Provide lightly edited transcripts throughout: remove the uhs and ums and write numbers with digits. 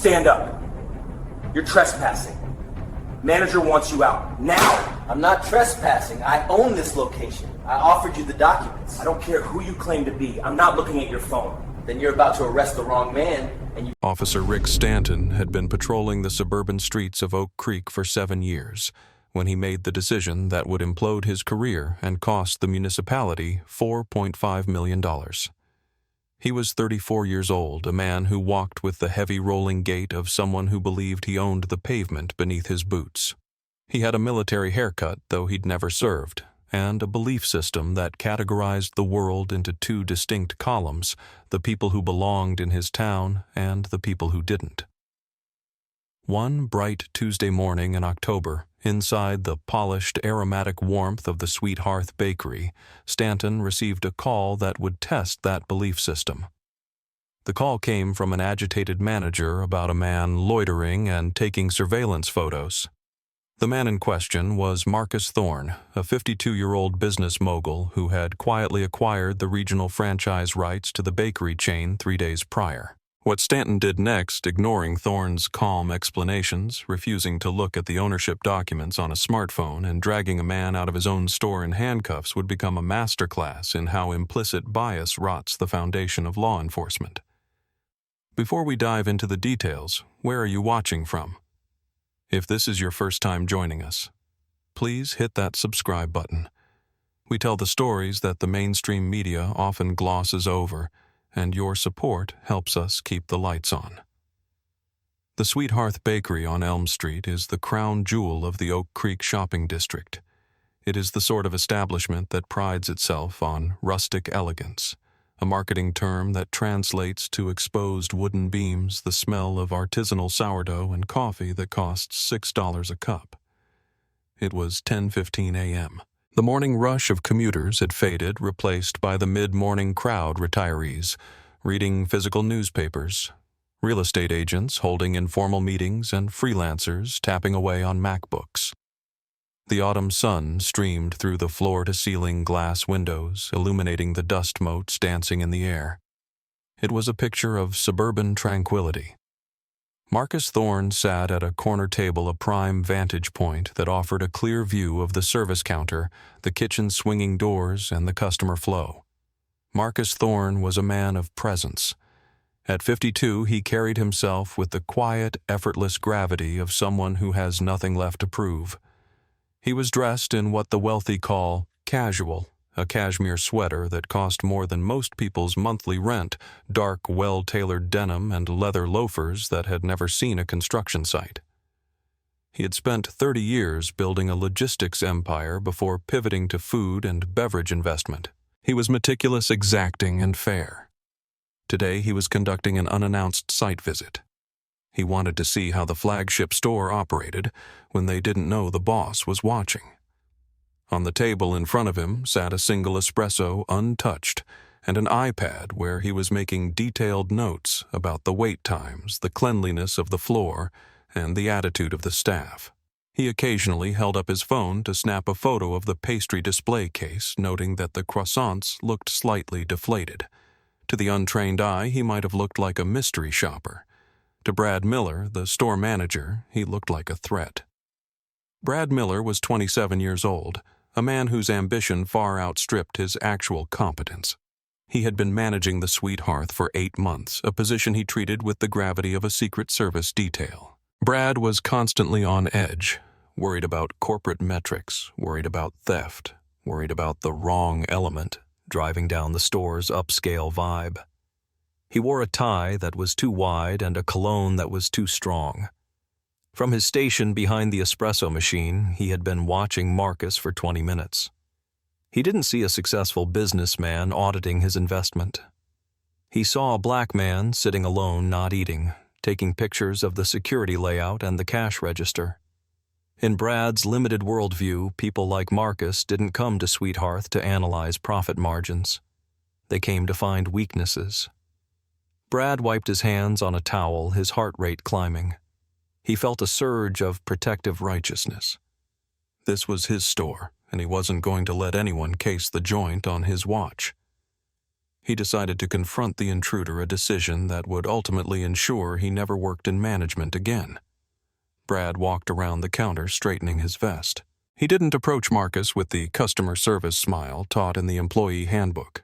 Stand up. You're trespassing. Manager wants you out. Now! I'm not trespassing. I own this location. I offered you the documents. I don't care who you claim to be. I'm not looking at your phone. Then you're about to arrest the wrong man, and you... Officer Rick Stanton had been patrolling the suburban streets of Oak Creek for 7 years when he made the decision that would implode his career and cost the municipality $4.5 million. He was 34 years old, a man who walked with the heavy rolling gait of someone who believed he owned the pavement beneath his boots. He had a military haircut, though he'd never served, and a belief system that categorized the world into 2 distinct columns, the people who belonged in his town and the people who didn't. One bright Tuesday morning in October, inside the polished, aromatic warmth of the Sweet Hearth Bakery, Stanton received a call that would test that belief system. The call came from an agitated manager about a man loitering and taking surveillance photos. The man in question was Marcus Thorne, a 52-year-old business mogul who had quietly acquired the regional franchise rights to the bakery chain 3 days prior. What Stanton did next, ignoring Thorne's calm explanations, refusing to look at the ownership documents on a smartphone, and dragging a man out of his own store in handcuffs, would become a masterclass in how implicit bias rots the foundation of law enforcement. Before we dive into the details, where are you watching from? If this is your first time joining us, please hit that subscribe button. We tell the stories that the mainstream media often glosses over, and your support helps us keep the lights on. The Sweet Hearth Bakery on Elm Street is the crown jewel of the Oak Creek shopping district. It is the sort of establishment that prides itself on rustic elegance, a marketing term that translates to exposed wooden beams, the smell of artisanal sourdough, and coffee that costs $6 a cup. It was 10:15 a.m. The morning rush of commuters had faded, replaced by the mid-morning crowd retirees, reading physical newspapers, real estate agents holding informal meetings, and freelancers tapping away on MacBooks. The autumn sun streamed through the floor-to-ceiling glass windows, illuminating the dust motes dancing in the air. It was a picture of suburban tranquility. Marcus Thorne sat at a corner table, a prime vantage point that offered a clear view of the service counter, the kitchen's swinging doors, and the customer flow. Marcus Thorne was a man of presence. At 52, he carried himself with the quiet, effortless gravity of someone who has nothing left to prove. He was dressed in what the wealthy call casual, a cashmere sweater that cost more than most people's monthly rent, dark, well-tailored denim, and leather loafers that had never seen a construction site. He had spent 30 years building a logistics empire before pivoting to food and beverage investment. He was meticulous, exacting, and fair. Today he was conducting an unannounced site visit. He wanted to see how the flagship store operated when they didn't know the boss was watching. On the table in front of him sat a single espresso untouched and an iPad where he was making detailed notes about the wait times, the cleanliness of the floor, and the attitude of the staff. He occasionally held up his phone to snap a photo of the pastry display case, noting that the croissants looked slightly deflated. To the untrained eye, he might have looked like a mystery shopper. To Brad Miller, the store manager, he looked like a threat. Brad Miller was 27 years old, a man whose ambition far outstripped his actual competence. He had been managing the Sweet Hearth for 8 months, a position he treated with the gravity of a Secret Service detail. Brad was constantly on edge, worried about corporate metrics, worried about theft, worried about the wrong element, driving down the store's upscale vibe. He wore a tie that was too wide and a cologne that was too strong. From his station behind the espresso machine, he had been watching Marcus for 20 minutes. He didn't see a successful businessman auditing his investment. He saw a black man sitting alone, not eating, taking pictures of the security layout and the cash register. In Brad's limited worldview, people like Marcus didn't come to Sweet Hearth to analyze profit margins. They came to find weaknesses. Brad wiped his hands on a towel, his heart rate climbing. He felt a surge of protective righteousness. This was his store, and he wasn't going to let anyone case the joint on his watch. He decided to confront the intruder, a decision that would ultimately ensure he never worked in management again. Brad walked around the counter, straightening his vest. He didn't approach Marcus with the customer service smile taught in the employee handbook.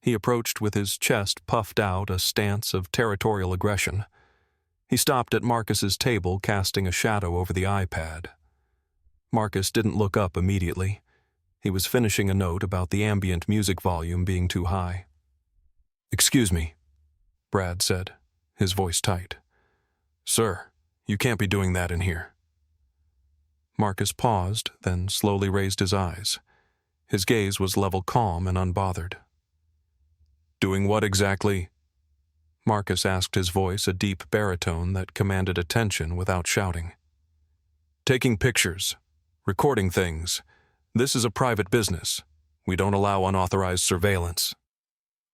He approached with his chest puffed out, a stance of territorial aggression. He stopped at Marcus's table, casting a shadow over the iPad. Marcus didn't look up immediately. He was finishing a note about the ambient music volume being too high. "Excuse me," Brad said, his voice tight. "Sir, you can't be doing that in here." Marcus paused, then slowly raised his eyes. His gaze was level, calm, and unbothered. "Doing what exactly?" Marcus asked, his voice a deep baritone that commanded attention without shouting. "Taking pictures, recording things. This is a private business. We don't allow unauthorized surveillance."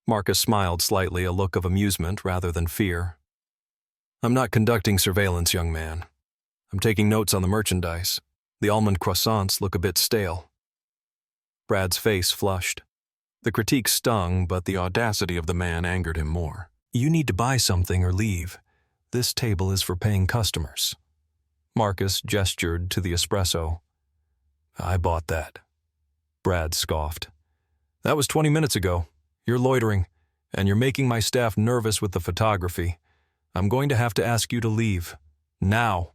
Marcus smiled slightly, a look of amusement rather than fear. "I'm not conducting surveillance, young man. I'm taking notes on the merchandise. The almond croissants look a bit stale." Brad's face flushed. The critique stung, but the audacity of the man angered him more. "You need to buy something or leave. This table is for paying customers." Marcus gestured to the espresso. "I bought that." Brad scoffed. "That was 20 minutes ago. You're loitering, and you're making my staff nervous with the photography. I'm going to have to ask you to leave. Now."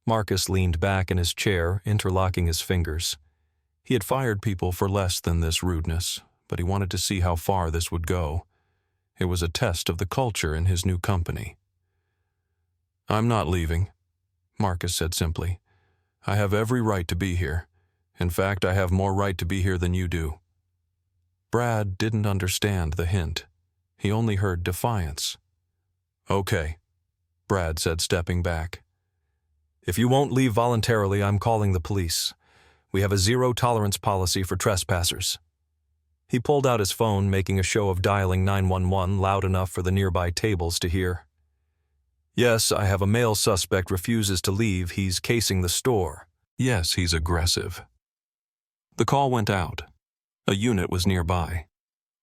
Marcus leaned back in his chair, interlocking his fingers. He had fired people for less than this rudeness, but he wanted to see how far this would go. It was a test of the culture in his new company. "I'm not leaving," Marcus said simply. "I have every right to be here. In fact, I have more right to be here than you do." Brad didn't understand the hint. He only heard defiance. "Okay," Brad said, stepping back. "If you won't leave voluntarily, I'm calling the police. We have a zero-tolerance policy for trespassers." He pulled out his phone, making a show of dialing 911 loud enough for the nearby tables to hear. "Yes, I have a male suspect refuses to leave. He's casing the store. Yes, he's aggressive." The call went out. A unit was nearby.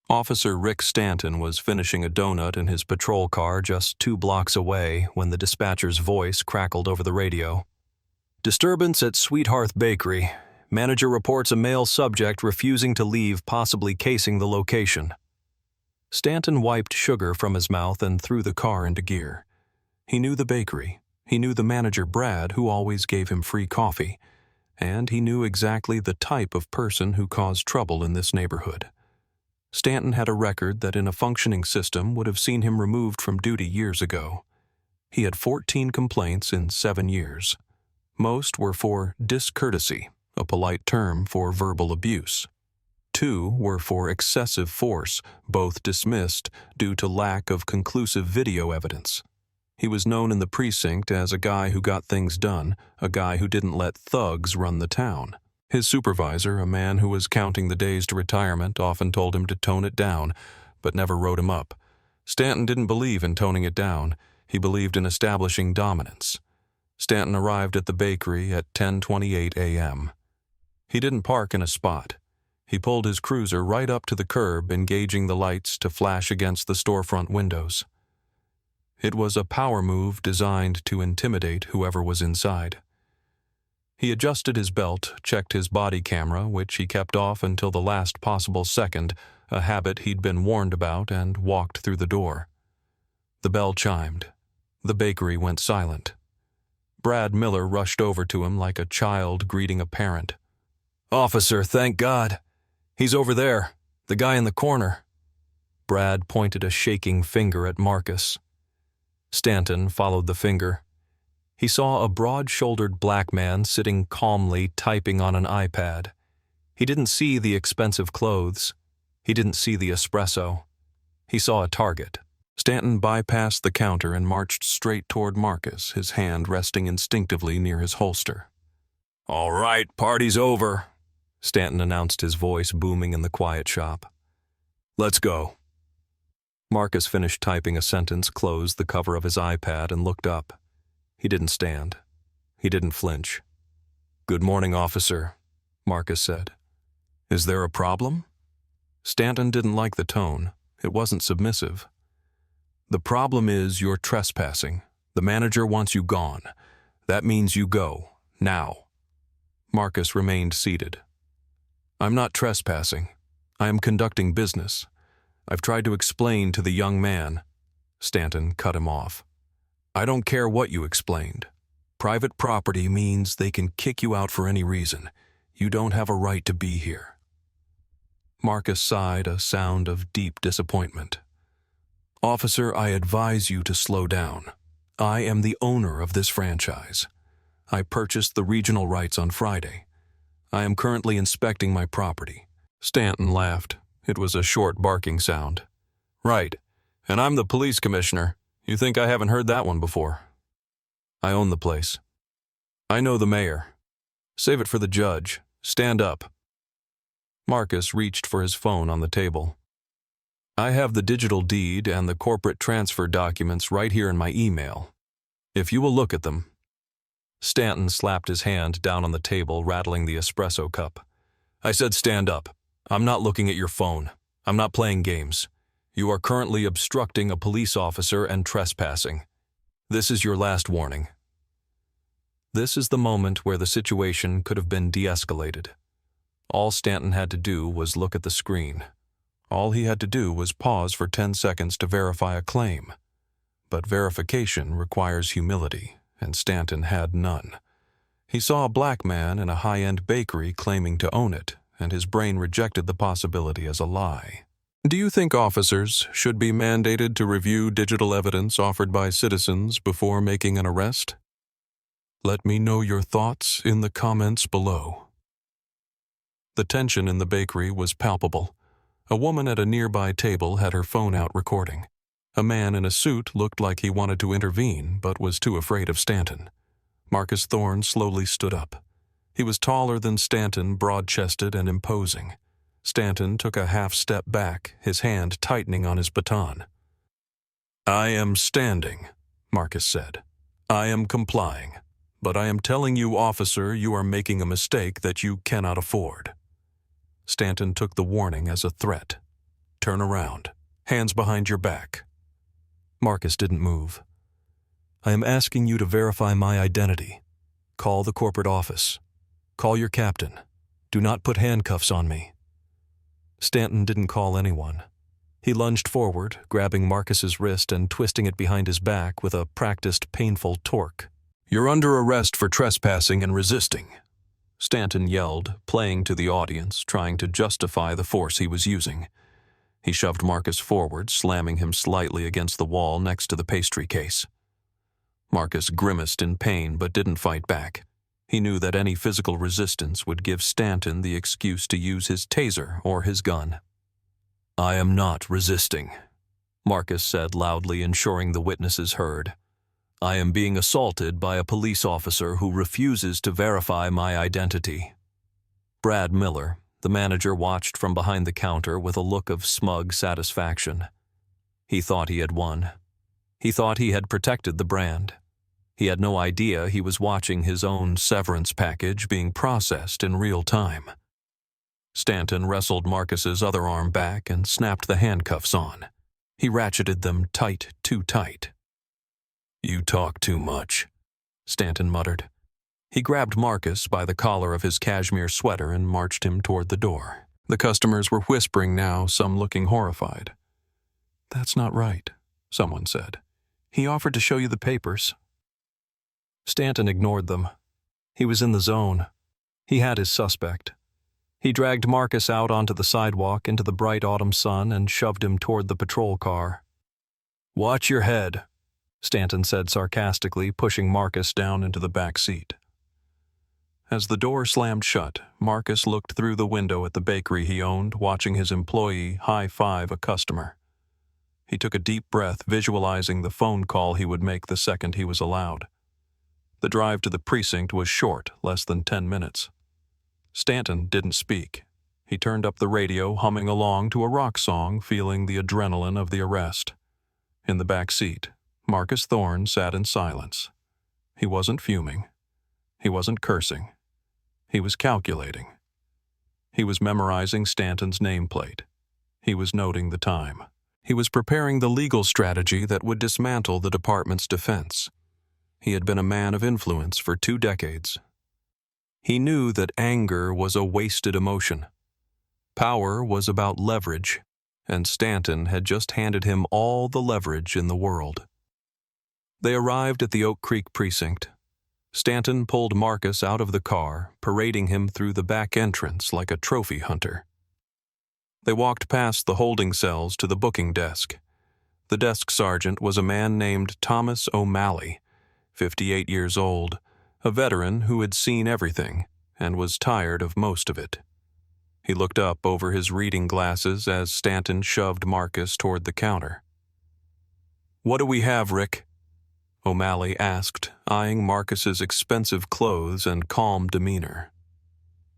Officer Rick Stanton was finishing a donut in his patrol car just 2 blocks away when the dispatcher's voice crackled over the radio. "Disturbance at Sweet Hearth Bakery. Manager reports a male subject refusing to leave, possibly casing the location." Stanton wiped sugar from his mouth and threw the car into gear. He knew the bakery. He knew the manager, Brad, who always gave him free coffee. And he knew exactly the type of person who caused trouble in this neighborhood. Stanton had a record that in a functioning system would have seen him removed from duty years ago. He had 14 complaints in 7 years. Most were for discourtesy, a polite term for verbal abuse. 2 were for excessive force, both dismissed due to lack of conclusive video evidence. He was known in the precinct as a guy who got things done, a guy who didn't let thugs run the town. His supervisor, a man who was counting the days to retirement, often told him to tone it down, but never wrote him up. Stanton didn't believe in toning it down. He believed in establishing dominance. Stanton arrived at the bakery at 10:28 a.m. He didn't park in a spot. He pulled his cruiser right up to the curb, engaging the lights to flash against the storefront windows. It was a power move designed to intimidate whoever was inside. He adjusted his belt, checked his body camera, which he kept off until the last possible second, a habit he'd been warned about, and walked through the door. The bell chimed. The bakery went silent. Brad Miller rushed over to him like a child greeting a parent. "Officer, thank God. He's over there, the guy in the corner." Brad pointed a shaking finger at Marcus. Stanton followed the finger. He saw a broad-shouldered black man sitting calmly typing on an iPad. He didn't see the expensive clothes. He didn't see the espresso. He saw a target. Stanton bypassed the counter and marched straight toward Marcus, his hand resting instinctively near his holster. "All right, party's over," Stanton announced, his voice booming in the quiet shop. "Let's go." Marcus finished typing a sentence, closed the cover of his iPad, and looked up. He didn't stand. He didn't flinch. "Good morning, officer," Marcus said. "Is there a problem?" Stanton didn't like the tone. It wasn't submissive. "The problem is you're trespassing. The manager wants you gone. That means you go. Now." Marcus remained seated. "I'm not trespassing. I am conducting business. I've tried to explain to the young man." Stanton cut him off. "I don't care what you explained. Private property means they can kick you out for any reason. You don't have a right to be here." Marcus sighed, a sound of deep disappointment. "Officer, I advise you to slow down. I am the owner of this franchise. I purchased the regional rights on Friday. I am currently inspecting my property." Stanton laughed. It was a short barking sound. "Right. And I'm the police commissioner. You think I haven't heard that one before? I own the place. I know the mayor. Save it for the judge. Stand up." Marcus reached for his phone on the table. "I have the digital deed and the corporate transfer documents right here in my email. If you will look at them." Stanton slapped his hand down on the table, rattling the espresso cup. "I said stand up. I'm not looking at your phone. I'm not playing games. You are currently obstructing a police officer and trespassing. This is your last warning." This is the moment where the situation could have been de-escalated. All Stanton had to do was look at the screen. All he had to do was pause for 10 seconds to verify a claim. But verification requires humility, and Stanton had none. He saw a black man in a high-end bakery claiming to own it, and his brain rejected the possibility as a lie. Do you think officers should be mandated to review digital evidence offered by citizens before making an arrest? Let me know your thoughts in the comments below. The tension in the bakery was palpable. A woman at a nearby table had her phone out recording. A man in a suit looked like he wanted to intervene, but was too afraid of Stanton. Marcus Thorne slowly stood up. He was taller than Stanton, broad-chested and imposing. Stanton took a half-step back, his hand tightening on his baton. "I am standing," Marcus said. "I am complying. But I am telling you, officer, you are making a mistake that you cannot afford." Stanton took the warning as a threat. "Turn around. Hands behind your back." Marcus didn't move. "I am asking you to verify my identity. Call the corporate office. Call your captain. Do not put handcuffs on me." Stanton didn't call anyone. He lunged forward, grabbing Marcus's wrist and twisting it behind his back with a practiced, painful torque. "You're under arrest for trespassing and resisting," Stanton yelled, playing to the audience, trying to justify the force he was using. He shoved Marcus forward, slamming him slightly against the wall next to the pastry case. Marcus grimaced in pain but didn't fight back. He knew that any physical resistance would give Stanton the excuse to use his taser or his gun. "I am not resisting," Marcus said loudly, ensuring the witnesses heard. "I am being assaulted by a police officer who refuses to verify my identity." Brad Miller, the manager, watched from behind the counter with a look of smug satisfaction. He thought he had won. He thought he had protected the brand. He had no idea he was watching his own severance package being processed in real time. Stanton wrestled Marcus's other arm back and snapped the handcuffs on. He ratcheted them tight, too tight. "You talk too much," Stanton muttered. He grabbed Marcus by the collar of his cashmere sweater and marched him toward the door. The customers were whispering now, some looking horrified. "That's not right," someone said. "He offered to show you the papers." Stanton ignored them. He was in the zone. He had his suspect. He dragged Marcus out onto the sidewalk into the bright autumn sun and shoved him toward the patrol car. "Watch your head," Stanton said sarcastically, pushing Marcus down into the back seat. As the door slammed shut, Marcus looked through the window at the bakery he owned, watching his employee high-five a customer. He took a deep breath, visualizing the phone call he would make the second he was allowed. The drive to the precinct was short, less than 10 minutes. Stanton didn't speak. He turned up the radio, humming along to a rock song, feeling the adrenaline of the arrest. In the back seat, Marcus Thorne sat in silence. He wasn't fuming. He wasn't cursing. He was calculating. He was memorizing Stanton's nameplate. He was noting the time. He was preparing the legal strategy that would dismantle the department's defense. He had been a man of influence for 2 decades. He knew that anger was a wasted emotion. Power was about leverage, and Stanton had just handed him all the leverage in the world. They arrived at the Oak Creek precinct. Stanton pulled Marcus out of the car, parading him through the back entrance like a trophy hunter. They walked past the holding cells to the booking desk. The desk sergeant was a man named Thomas O'Malley, 58 years old, a veteran who had seen everything and was tired of most of it. He looked up over his reading glasses as Stanton shoved Marcus toward the counter. "What do we have, Rick?" O'Malley asked, eyeing Marcus's expensive clothes and calm demeanor.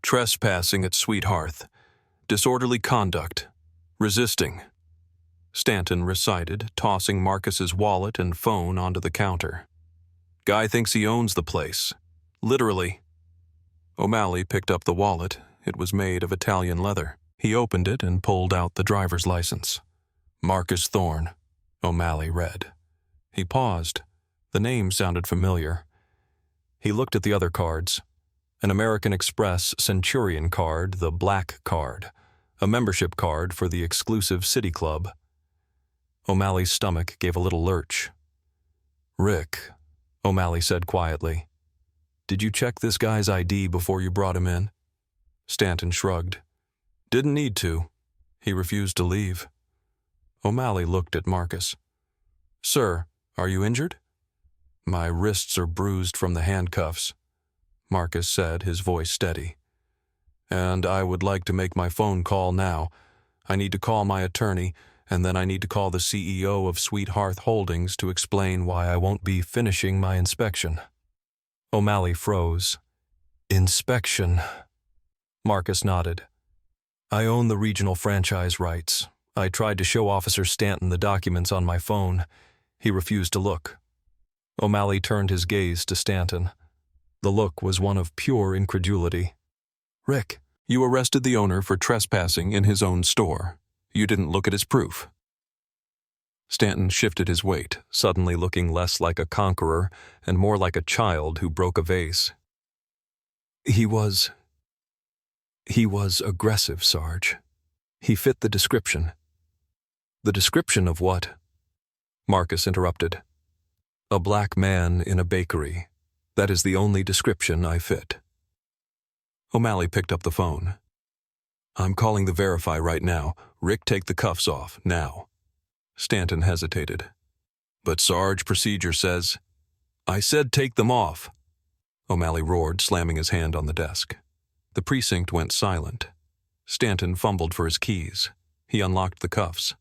"Trespassing at Sweet Hearth, disorderly conduct, resisting," Stanton recited, tossing Marcus's wallet and phone onto the counter. "Guy thinks he owns the place. Literally." O'Malley picked up the wallet. It was made of Italian leather. He opened it and pulled out the driver's license. "Marcus Thorne," O'Malley read. He paused. The name sounded familiar. He looked at the other cards. An American Express Centurion card, the black card, a membership card for the exclusive City Club. O'Malley's stomach gave a little lurch. "Rick," O'Malley said quietly, "did you check this guy's ID before you brought him in?" Stanton shrugged. "Didn't need to. He refused to leave." O'Malley looked at Marcus. "Sir, are you injured?" "My wrists are bruised from the handcuffs," Marcus said, his voice steady. "And I would like to make my phone call now. I need to call my attorney, and then I need to call the CEO of Sweet Hearth Holdings to explain why I won't be finishing my inspection." O'Malley froze. "Inspection?" Marcus nodded. "I own the regional franchise rights. I tried to show Officer Stanton the documents on my phone. He refused to look." O'Malley turned his gaze to Stanton. The look was one of pure incredulity. "Rick, you arrested the owner for trespassing in his own store. You didn't look at his proof." Stanton shifted his weight, suddenly looking less like a conqueror and more like a child who broke a vase. He was aggressive, Sarge. He fit the description." "The description of what?" Marcus interrupted. "A black man in a bakery. That is the only description I fit." O'Malley picked up the phone. "I'm calling the Verify right now. Rick, take the cuffs off, now." Stanton hesitated. "But Sarge, procedure says—" "I said take them off," O'Malley roared, slamming his hand on the desk. The precinct went silent. Stanton fumbled for his keys. He unlocked the cuffs.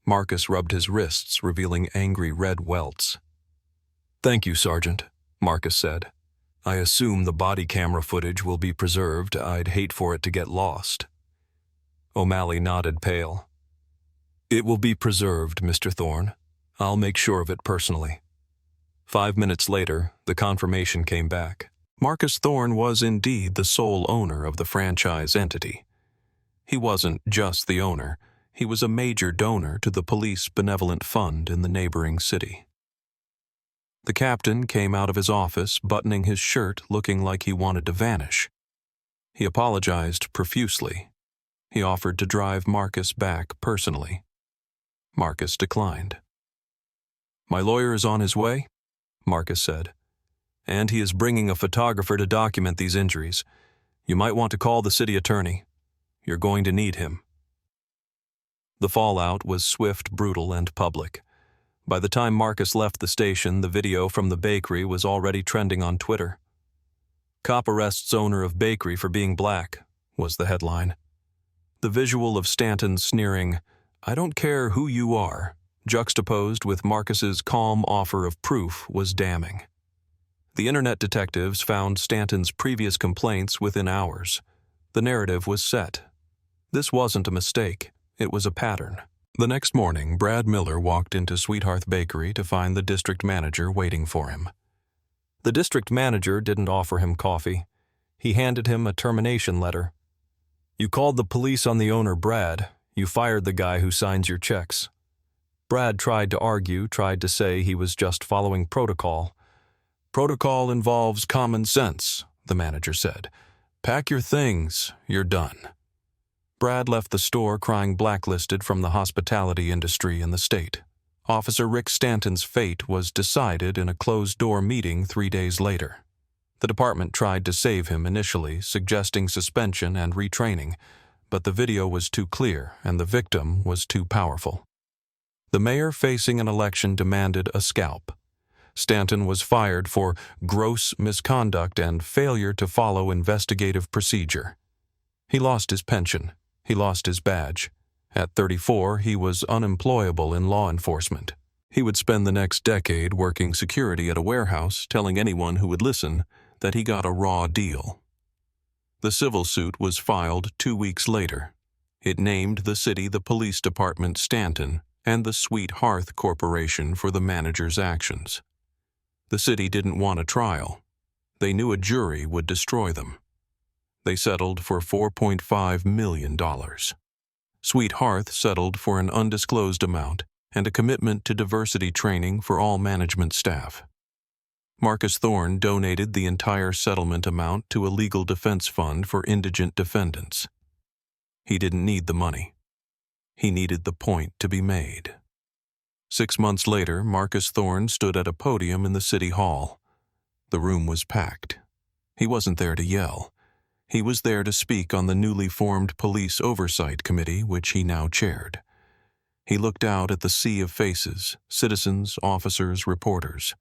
Marcus rubbed his wrists, revealing angry red welts. "Thank you, Sergeant," Marcus said. "I assume the body camera footage will be preserved. I'd hate for it to get lost." O'Malley nodded pale. "It will be preserved, Mr. Thorne. I'll make sure of it personally." 5 minutes later, the confirmation came back. Marcus Thorne was indeed the sole owner of the franchise entity. He wasn't just the owner. He was a major donor to the police benevolent fund in the neighboring city. The captain came out of his office, buttoning his shirt, looking like he wanted to vanish. He apologized profusely. He offered to drive Marcus back personally. Marcus declined. "My lawyer is on his way," Marcus said, "and he is bringing a photographer to document these injuries. You might want to call the city attorney. You're going to need him." The fallout was swift, brutal, and public. By the time Marcus left the station, the video from the bakery was already trending on Twitter. "Cop arrests owner of bakery for being black," was the headline. The visual of Stanton sneering, "I don't care who you are," juxtaposed with Marcus's calm offer of proof was damning. The internet detectives found Stanton's previous complaints within hours. The narrative was set. This wasn't a mistake. It was a pattern. The next morning, Brad Miller walked into Sweet Hearth Bakery to find the district manager waiting for him. The district manager didn't offer him coffee. He handed him a termination letter. "You called the police on the owner, Brad. You fired the guy who signs your checks." Brad tried to argue, tried to say he was just following protocol. "Protocol involves common sense," the manager said. "Pack your things, you're done." Brad left the store crying blacklisted from the hospitality industry in the state. Officer Rick Stanton's fate was decided in a closed-door meeting 3 days later. The department tried to save him initially, suggesting suspension and retraining, but the video was too clear and the victim was too powerful. The mayor facing an election demanded a scalp. Stanton was fired for gross misconduct and failure to follow investigative procedure. He lost his pension. He lost his badge. At 34, he was unemployable in law enforcement. He would spend the next decade working security at a warehouse, telling anyone who would listen that he got a raw deal. The civil suit was filed 2 weeks later. It named the city the police department Stanton and the Sweet Hearth Corporation for the manager's actions. The city didn't want a trial. They knew a jury would destroy them. They settled for $4.5 million. Sweet Hearth settled for an undisclosed amount and a commitment to diversity training for all management staff. Marcus Thorne donated the entire settlement amount to a legal defense fund for indigent defendants. He didn't need the money. He needed the point to be made. 6 months later, Marcus Thorne stood at a podium in the city hall. The room was packed. He wasn't there to yell. He was there to speak on the newly formed police oversight committee, which he now chaired. He looked out at the sea of faces, citizens, officers, reporters.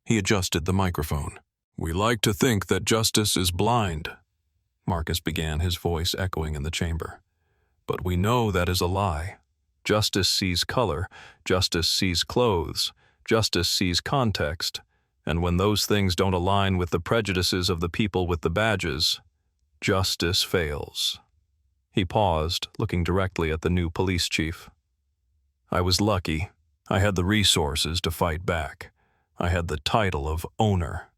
He adjusted the microphone. "We like to think that justice is blind," Marcus began, his voice echoing in the chamber. "But we know that is a lie. Justice sees color, justice sees clothes, justice sees context, and when those things don't align with the prejudices of the people with the badges, justice fails." He paused, looking directly at the new police chief. "I was lucky. I had the resources to fight back. I had the title of owner.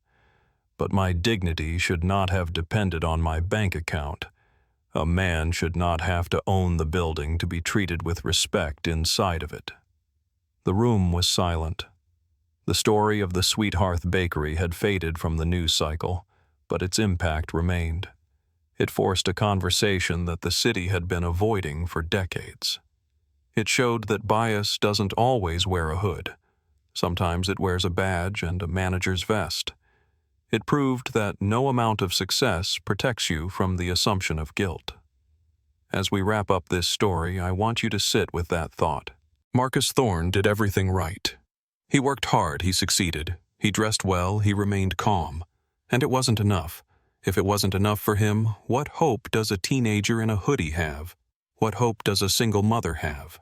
But my dignity should not have depended on my bank account. A man should not have to own the building to be treated with respect inside of it." The room was silent. The story of the Sweet Hearth Bakery had faded from the news cycle, but its impact remained. It forced a conversation that the city had been avoiding for decades. It showed that bias doesn't always wear a hood. Sometimes it wears a badge and a manager's vest. It proved that no amount of success protects you from the assumption of guilt. As we wrap up this story, I want you to sit with that thought. Marcus Thorne did everything right. He worked hard, he succeeded. He dressed well, he remained calm. And it wasn't enough. If it wasn't enough for him, what hope does a teenager in a hoodie have? What hope does a single mother have?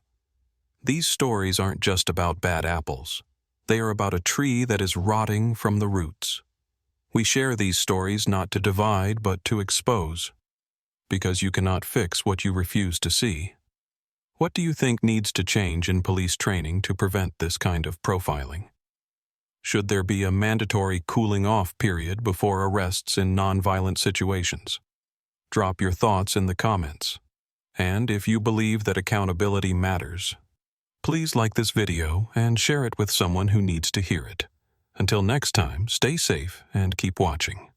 These stories aren't just about bad apples. They are about a tree that is rotting from the roots. We share these stories not to divide, but to expose. Because you cannot fix what you refuse to see. What do you think needs to change in police training to prevent this kind of profiling? Should there be a mandatory cooling-off period before arrests in nonviolent situations? Drop your thoughts in the comments. And if you believe that accountability matters, please like this video and share it with someone who needs to hear it. Until next time, stay safe and keep watching.